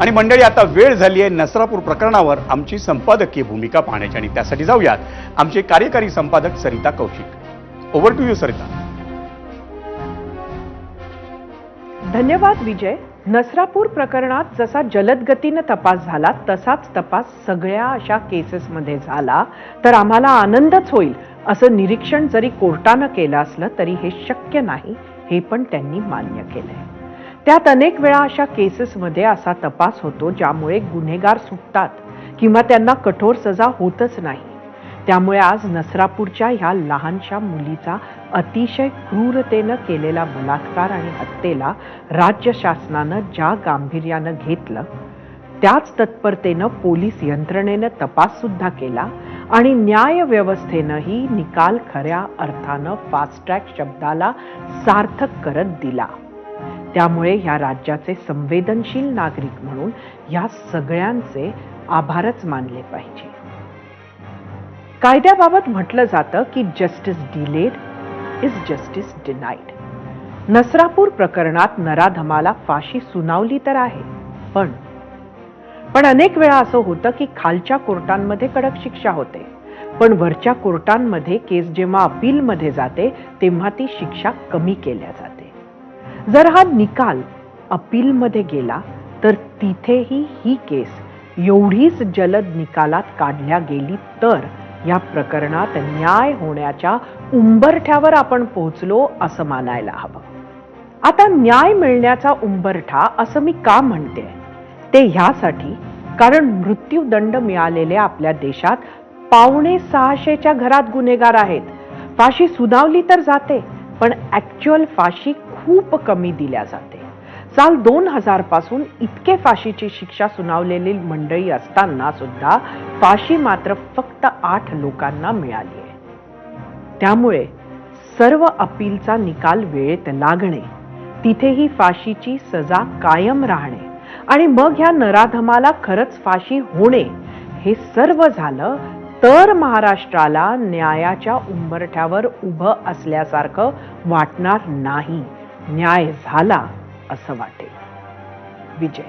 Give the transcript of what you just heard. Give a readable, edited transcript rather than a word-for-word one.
आणि मंडळी, आता वेळ झाली आहे नसरापूर प्रकरणावर आमची संपादकीय भूमिका पाहण्याची, आणि त्यासाठी जाऊयात आमचे कार्यकारी संपादक Sarita Kaushik. Over to you Sarita. धन्यवाद विजय. नसरापूर प्रकरणात जसा जलद गतीने तपास झाला तसाच तपास सगळ्या अशा केसेसमध्ये झाला तर आम्हाला आनंदच होईल असं निरीक्षण जरी कोर्टानं केलं असलं तरी हे शक्य नाही हे पण त्यांनी मान्य केलंय. त्यात अनेक वेळा अशा केसेसमध्ये असा तपास होतो ज्यामुळे गुन्हेगार सुटतात किंवा त्यांना कठोर सजा होतच नाही. त्यामुळे आज नसरापूरच्या ह्या लहानशा मुलीचा अतिशय क्रूरतेनं केलेला बलात्कार आणि हत्येला राज्य शासनानं ज्या गांभीर्यानं घेतलं त्याच तत्परतेनं पोलीस यंत्रणेनं तपास सुद्धा केला आणि न्याय व्यवस्थेनंही निकाल खऱ्या अर्थानं फास्ट ट्रॅक शब्दाला सार्थक करत दिला. त्यामुळे ह्या राज्याचे संवेदनशील नागरिक म्हणून ह्या सगळ्यांचे आभारच मानले पाहिजे. कायद्याबाबत म्हटलं जातं की justice delayed is justice denied. Nasrapur प्रकरणात नराधमाला फाशी सुनावली तर आहे, पण अनेक वेळा असं होतं की खालच्या कोर्टांमध्ये कडक शिक्षा होते, पण वरच्या कोर्टांमध्ये केस जेव्हा अपीलमध्ये जाते तेव्हा ती शिक्षा कमी केल्या जाते. जर हा निकाल अपीलमध्ये गेला तर तिथेही ही केस एवढीच जलद निकालात काढल्या गेली तर या प्रकरणात न्याय होण्याच्या उंबरठ्यावर आपण पोहोचलो असं मानायला हवं. आता न्याय मिळण्याचा उंबरठा असं मी का म्हणते ते ह्यासाठी कारण मृत्यूदंड मिळालेले आपल्या देशात 550च्या घरात गुन्हेगार आहेत. फाशी सुनावली तर जाते पण ऍक्च्युअल फाशी खूप कमी दिल्या जाते. साल 2000 पासून इतके फाशीची शिक्षा सुनावलेली मंडळी असताना सुद्धा फाशी मात्र फक्त 8 लोकांना मिळाली आहे. त्यामुळे सर्व अपीलचा निकाल वेळेत लागणे, तिथेही फाशीची सजा कायम राहणे आणि मग ह्या नराधमाला खरंच फाशी होणे हे सर्व झालं तर महाराष्ट्राला न्यायाच्या उंबरठ्यावर उभं असल्यासारखं वाटणार नाही. न्याय झाला असं वाटेल. विजय.